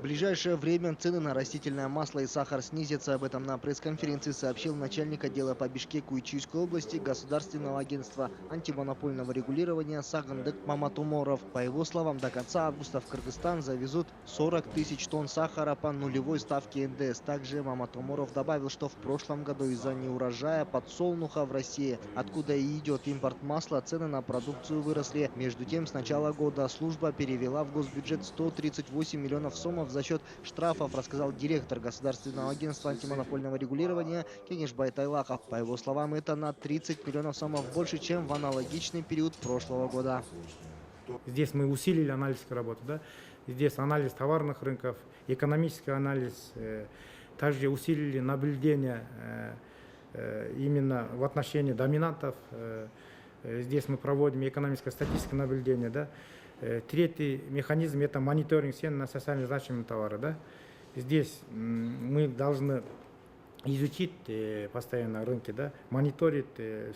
ближайшее время цены на растительное масло и сахар снизятся. Об этом на пресс-конференции сообщил начальник отдела по Бишкеку и Чуйской области Государственного агентства антимонопольного регулирования Сагындык Маматуморов. По его словам, до конца августа в Кыргызстан завезут 40 тысяч тонн сахара по нулевой ставке НДС. Также Маматуморов добавил, что в прошлом году из-за неурожая подсолнуха в России, откуда и идет импорт масла, цены на продукцию выросли. Между тем, с начала года служба перевела в госбюджет 138 миллионов сомов за счет штрафов, рассказал директор Государственного агентства антимонопольного регулирования Кенишбай Тайлаков. По его словам, это на 30 миллионов сомов больше, чем в аналогичный период прошлого года. Здесь мы усилили аналитическую работу, да? Здесь анализ товарных рынков, экономический анализ, также усилили наблюдение именно в отношении доминантов. Здесь мы проводим экономическое статистическое наблюдение, да? Третий механизм – это мониторинг цен на социально значимые товары, да? Здесь мы должны изучить постоянно рынки, да? Мониторить все